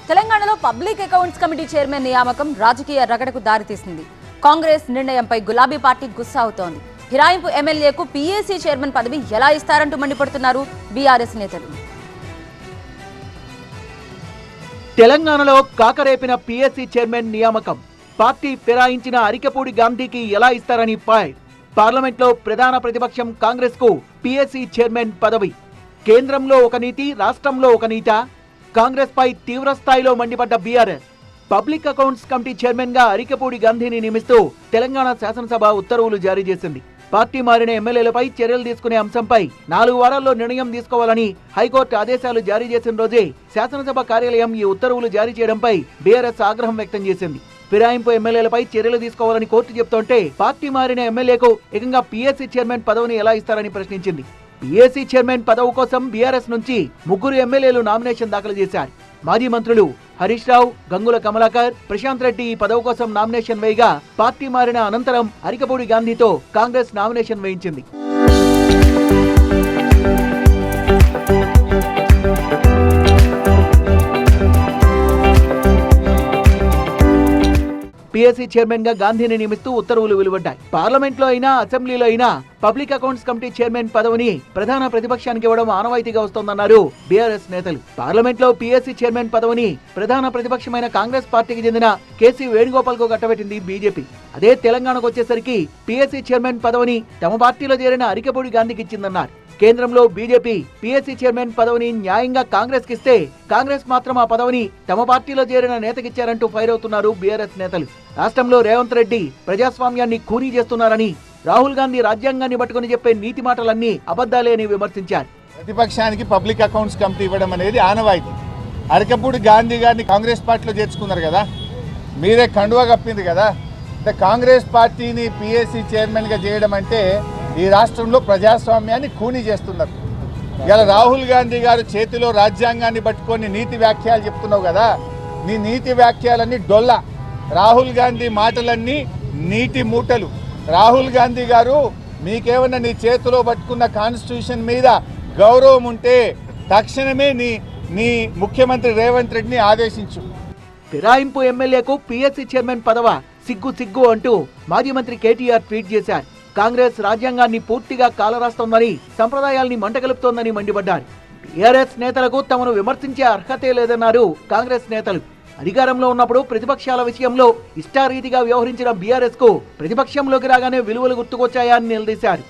తెలంగాణలో public accounts committee chairman నియామకం రాజకీయ రగడకు దారితీసింది. కాంగ్రెస్ నిర్ణయంపై గులాబీ పార్టీ గుస్సా అవుతోంది. ఫిరాయింపు ఎమ్మెల్యేకు పీఏసీ చైర్మన్ పదవి ఎలా ఇస్తారంటూ మండిపడుతున్నారు బీఆర్ఎస్ నేతలు. తెలంగాణలో కాకరేపిన పీఏసీ చైర్మన్ నియామకం, పార్టీ ఫిరాయించిన అరికెపూడి గాంధీకి ఎలా ఇస్తారని ఫైర్. పార్లమెంట్లో ప్రధాన ప్రతిపక్షం కాంగ్రెస్ కు పీఏసీ చైర్మన్ పదవి. కేంద్రంలో ఒక నీతి, రాష్ట్రంలో ఒక నీత. కాంగ్రెస్ పై తీవ్ర స్థాయిలో మండిపడ్డ BRS public accounts committee chairman గా అరికెపూడి గాంధీని నియమిస్తూ తెలంగాణ శాసనసభ ఉత్తర్వులు జారీ చేసింది. పార్టీ మారిన ఎమ్మెల్యేలపై చర్యలు తీసుకునే అంశంపై 4 వారాల్లో నిర్ణయం తీసుకోవాలని హైకోర్టు ఆదేశాలు జారీ చేసిన రోజే శాసనసభ కార్యాలయం ఈ ఉత్తర్వులు జారీ చేయడంపై బీఆర్ఎస్ ఆగ్రహం వ్యక్తం చేసింది. ఫిరాయింపు ఎమ్మెల్యేలపై చర్యలు తీసుకోవాలని కోర్టు చెబుతుంటే పార్టీ మారిన ఎమ్మెల్యేకు ఏకంగా పీఏసీ చైర్మన్ పదవిని ఎలా ఇస్తారని ప్రశ్నించింది. పీఏసీ చైర్మన్ పదవి కోసం బీఆర్ఎస్ నుంచి 3 ఎమ్మెల్యేలు నామినేషన్ దాఖలు చేశారు. మాజీ మంత్రులు హరీష్ రావు, గంగుల కమలాకర్, ప్రశాంత్ రెడ్డి ఈ పదవి కోసం నామినేషన్ వేయగా పార్టీ మారిన అనంతరం అరికెపూడి గాంధీతో కాంగ్రెస్ నామినేషన్ వేయించింది. పీఏసీ చైర్మన్ గా గాంధీని నియమిస్తూ ఉత్తర్వులు వెలువడ్డాయి. పార్లమెంట్ లో అయినా, అసెంబ్లీలో అయినా పబ్లిక్ అకౌంట్స్ కమిటీ చైర్మన్ పదవిని ప్రధాన ప్రతిపక్షానికి ఇవ్వడం ఆనవాయితీగా వస్తోందన్నారు బీఆర్ఎస్ నేతలు. పార్లమెంట్ లో పీఏసీ చైర్మన్ పదవిని ప్రధాన ప్రతిపక్షమైన కాంగ్రెస్ పార్టీకి చెందిన కేసీ వేణుగోపాల్ కు కట్టబెట్టింది బీజేపీ. అదే తెలంగాణకు వచ్చేసరికి పీఏసీ చైర్మన్ పదవిని తమ పార్టీలో చేరిన అరికెపూడి గాంధీకి ఇచ్చిందన్నారు. కేంద్రంలో బీజేపీ పీఏసీ చైర్మన్ పదవిని న్యాయంగా కాంగ్రెస్ కిస్తే కాంగ్రెస్ మాత్రం ఆ పదవిని తమ పార్టీలో చేరిన నేతకిచ్చారంటూ ఫైర్ అవుతున్నారు బీఆర్ఎస్ నేతలు. రాష్ట్రంలో రేవంత్ రెడ్డి ప్రజాస్వామ్యాన్ని ఖూనీ చేస్తున్నారని, రాహుల్ గాంధీ రాజ్యాంగాన్ని పట్టుకుని చెప్పే నీతి మాటలన్నీ అబద్ధాలే అని విమర్శించారు. ప్రతిపక్షానికి పబ్లిక్ అకౌంట్స్ కమిటీ ఇవ్వడం అనేది ఆనవాయితీ. అరికెపూడి గాంధీ గారిని కాంగ్రెస్ పార్టీలో చేర్చుకున్నారు కదా, మీరే కండువా కప్పింది కదా. అంటే కాంగ్రెస్ పార్టీని పీఏసీ చైర్మన్గా చేయడం అంటే ఈ రాష్ట్రంలో ప్రజాస్వామ్యాన్ని ఖూనీ చేస్తున్నారు. ఇలా రాహుల్ గాంధీ గారు చేతిలో రాజ్యాంగాన్ని పట్టుకొని నీతి వ్యాఖ్యలు చెప్తున్నావు కదా, నీ నీతి వ్యాఖ్యలన్నీ డొల్ల. రాహుల్ గాంధీ మాటలన్నీ నీటి మూటలు. రాహుల్ గాంధీ గారు, మీకేమన్నా నీ చేతిలో పట్టుకున్న కాన్స్టిట్యూషన్ మీద గౌరవం ఉంటే తక్షణమే నీ ముఖ్యమంత్రి రేవంత్ రెడ్డిని ఆదేశించు. ఫిరాయింపు ఎమ్మెల్యేకు పీఏసీ చైర్మన్ పదవ సిగ్గు సిగ్గు అంటూ మాజీ మంత్రి కేటీఆర్ ట్వీట్ చేశారు. కాంగ్రెస్ రాజ్యాంగాన్ని పూర్తిగా కాలరాస్తోందని, సంప్రదాయాల్ని మంటగలుపుతోందని మండిపడ్డారు. టీఆర్ఎస్ నేతలకు తమను విమర్శించే అర్హతే లేదన్నారు కాంగ్రెస్ నేతలు. అధికారంలో ఉన్నప్పుడు ప్రతిపక్షాల విషయంలో ఇష్టారీతిగా వ్యవహరించిన బీఆర్ఎస్ కు ప్రతిపక్షంలోకి రాగానే విలువలు గుర్తుకొచ్చాయని నిలదీశారు.